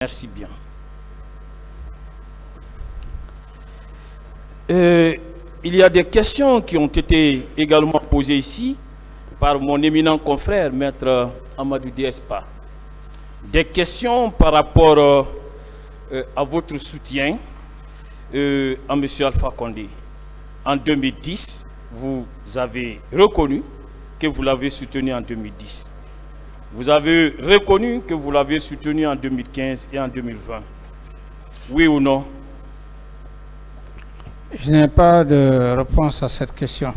Merci bien. Il y a des questions qui ont été également posées ici par mon éminent confrère, Maître Amadou Diespa. Des questions par rapport à votre soutien à M. Alpha Condé. En 2010, vous avez reconnu que vous l'avez soutenu en 2010. Vous avez reconnu que vous l'avez soutenu en 2015 et en 2020. Oui ou non? Je n'ai pas de réponse à cette question.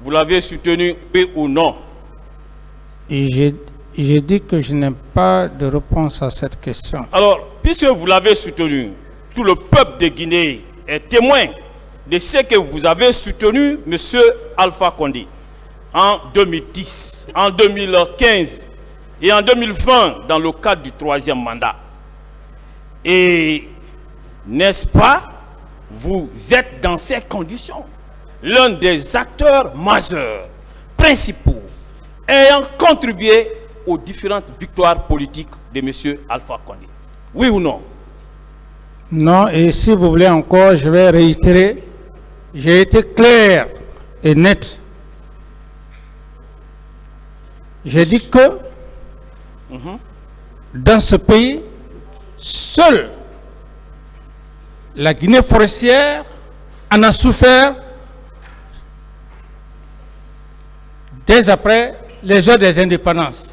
Vous l'avez soutenu, oui ou non? Et j'ai dit que je n'ai pas de réponse à cette question. Alors, puisque vous l'avez soutenu, tout le peuple de Guinée est témoin de ce que vous avez soutenu, M. Alpha Condé, en 2010, en 2015 et en 2020, dans le cadre du 3e mandat. Et, n'est-ce pas, vous êtes dans ces conditions l'un des acteurs majeurs, principaux, ayant contribué aux différentes victoires politiques de M. Alpha Condé. Oui ou non? Non, et si vous voulez encore, je vais réitérer. J'ai été clair et net. J'ai dit que dans ce pays, seule la Guinée forestière en a souffert dès après les heures des indépendances.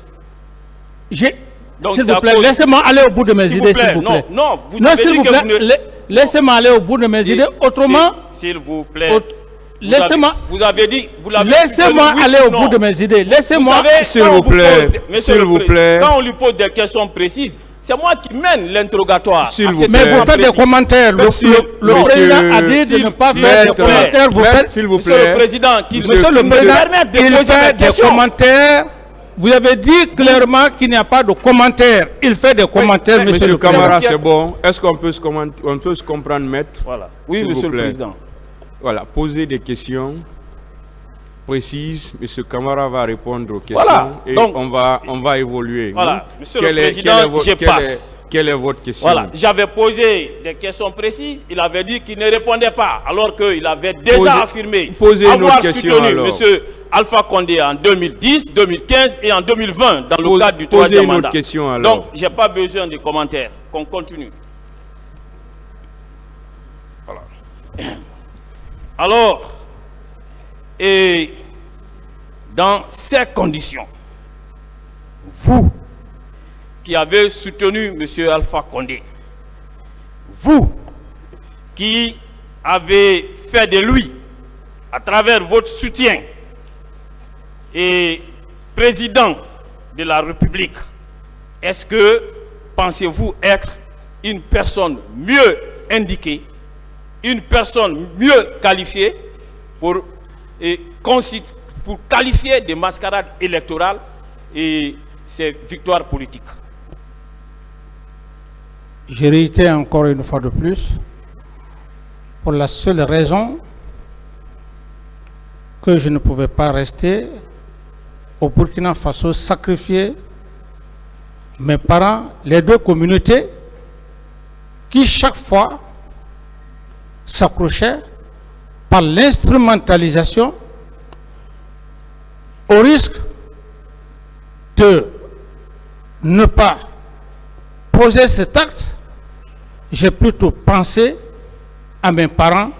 S'il vous plaît, laissez-moi aller au bout de mes idées, s'il vous plaît. Non, s'il vous plaît, laissez-moi aller au bout de mes idées. Autrement, s'il vous plaît, vous avez dit, laissez-moi aller au bout de mes idées. Laissez-moi, s'il vous plaît, quand on lui pose des questions précises, c'est moi qui mène l'interrogatoire. Mais vous faites des commentaires. Le président a dit de ne pas faire des commentaires. Vous faites, s'il vous plaît. Monsieur le président, il fait des commentaires. Vous avez dit clairement qu'il n'y a pas de commentaires. Il fait des commentaires, monsieur le président. Camara, c'est bon. Est-ce qu'on peut se comprendre, maître? Voilà. Oui, monsieur le président. Voilà, poser des questions précises. Monsieur Camara va répondre aux questions. Voilà. Et donc, on va évoluer. Voilà, monsieur le président, je passe. Quelle est votre question? Voilà, j'avais posé des questions précises. Il avait dit qu'il ne répondait pas, alors qu'il avait déjà affirmé avoir soutenu monsieur Alpha Condé en 2010, 2015 et en 2020 dans le cadre du 3e mandat. Question, alors. Donc, je n'ai pas besoin de commentaires. Qu'on continue. Voilà. Alors, et dans ces conditions, vous qui avez soutenu M. Alpha Condé, vous qui avez fait de lui, à travers votre soutien, et président de la République, est-ce que pensez-vous être une personne mieux indiquée, une personne mieux qualifiée pour qualifier de mascarade électorale et ces victoires politiques? Je réitère encore une fois de plus, pour la seule raison que je ne pouvais pas rester au Burkina Faso, sacrifier mes parents, les deux communautés qui chaque fois s'accrochaient par l'instrumentalisation au risque de ne pas poser cet acte. J'ai plutôt pensé à mes parents,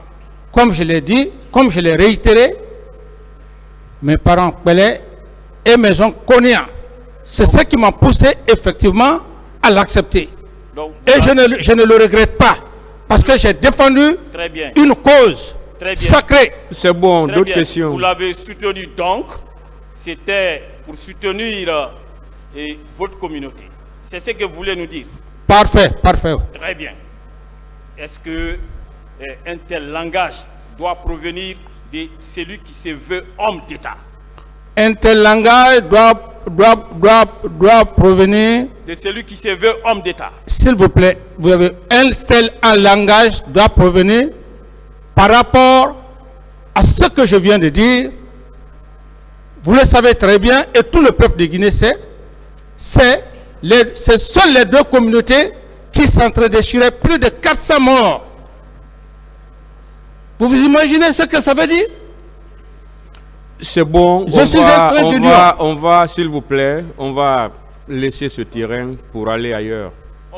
comme je l'ai dit, comme je l'ai réitéré, mes parents Pelé et mes oncles Konia. C'est ce qui m'a poussé effectivement à l'accepter. Et je ne le regrette pas, parce que j'ai défendu une cause sacrée. C'est bon, d'autres questions. Vous l'avez soutenu donc, c'était pour soutenir votre communauté. C'est ce que vous voulez nous dire? Parfait, parfait. Très bien. Est-ce que un tel langage doit provenir de celui qui se veut homme d'État? Un tel langage doit provenir de celui qui se veut homme d'État. S'il vous plaît, vous avez un tel langage doit provenir par rapport à ce que je viens de dire. Vous le savez très bien, et tout le peuple de Guinée sait, ce sont les deux communautés qui qui s'entre-déchiraient, plus de 400 morts. Vous vous imaginez ce que ça veut dire? C'est bon, Je suis un trait d'union. on va, s'il vous plaît, on va laisser ce terrain pour aller ailleurs.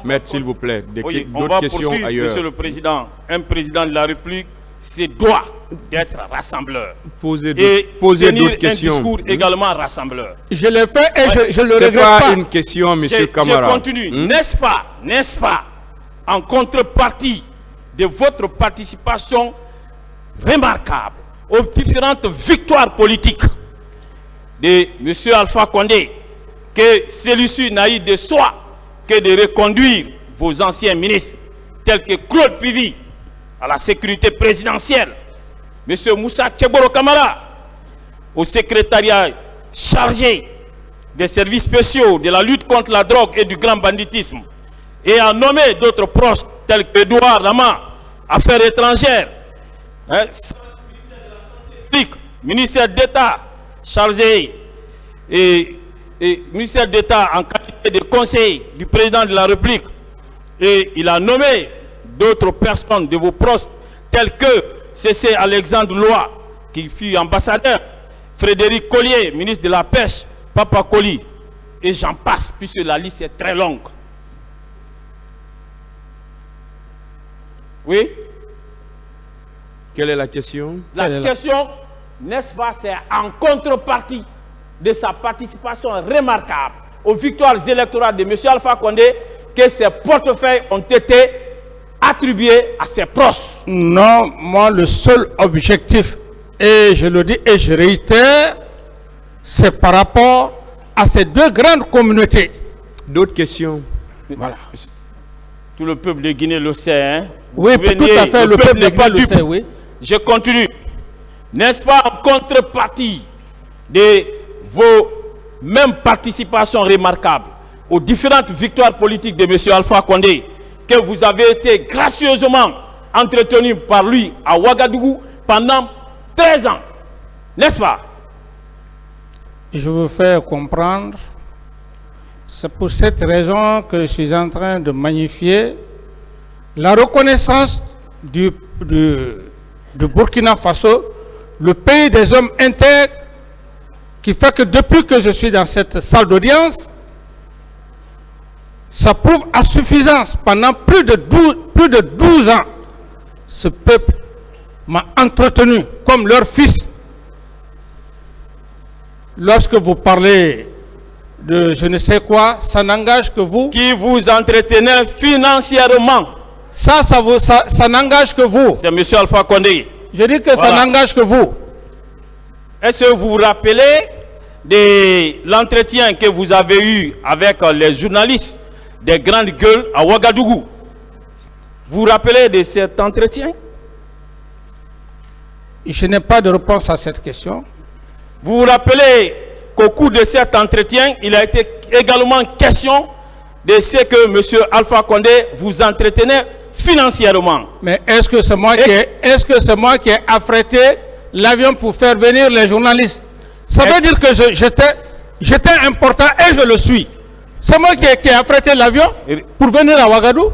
Maître, s'il vous plaît, Oui, on d'autres va questions poursuivre, ailleurs. Monsieur le Président. Un président de la République se doit d'être rassembleur. Posez Et d'autres tenir questions. un discours également rassembleur. Je l'ai fait et je le C'est regrette pas pas. une question, monsieur Je Camara. continue. N'est-ce pas, en contrepartie de votre participation remarquable aux différentes victoires politiques de M. Alpha Condé, que celui-ci n'a eu de soi que de reconduire vos anciens ministres, tels que Claude Pivy à la sécurité présidentielle, M. Moussa Tcheboro Kamara au secrétariat chargé des services spéciaux de la lutte contre la drogue et du grand banditisme, et a nommé d'autres proches tels que Edouard Rama, Affaires étrangères, ministère d'État chargé et ministère d'État en qualité de conseiller du président de la République, et il a nommé d'autres personnes de vos proches tels que C.C. Alexandre Loa qui fut ambassadeur, Frédéric Collier, ministre de la Pêche, Papa Koli, et j'en passe puisque la liste est très longue. Oui? Quelle est la question? La question, n'est-ce pas, c'est en contrepartie de sa participation remarquable aux victoires électorales de M. Alpha Condé que ces portefeuilles ont été attribués à ses proches. Non, moi, le seul objectif, et je le dis et je réitère, c'est par rapport à ces deux grandes communautés. D'autres questions? Voilà. Tout le peuple de Guinée le sait, hein? Oui, tout à fait, le peuple de n'est pas Guinée le dupe. sait, oui. Je continue. N'est-ce pas, en contrepartie de vos mêmes participations remarquables aux différentes victoires politiques de M. Alpha Condé, que vous avez été gracieusement entretenu par lui à Ouagadougou pendant 13 ans. N'est-ce pas? Je vous fais comprendre, c'est pour cette raison que je suis en train de magnifier la reconnaissance du Burkina Faso, le pays des hommes intègres, qui fait que depuis que je suis dans cette salle d'audience, ça prouve à suffisance. Pendant plus de 12 ans, ce peuple m'a entretenu comme leur fils. Lorsque vous parlez de je ne sais quoi, ça n'engage que vous. Qui vous entretenait financièrement. Ça n'engage que vous. C'est M. Alpha Condé. Je dis que ça n'engage que vous. Est-ce que vous vous rappelez de l'entretien que vous avez eu avec les journalistes des grandes gueules à Ouagadougou? Vous vous rappelez de cet entretien? Je n'ai pas de réponse à cette question. Vous vous rappelez qu'au cours de cet entretien, il a été également question de ce que M. Alpha Condé vous entretenait financièrement. Mais est-ce que c'est moi, qui ai affrété l'avion pour faire venir les journalistes? Ça veut dire que j'étais important et je le suis. C'est moi qui ai affrété l'avion pour venir à Ouagadougou?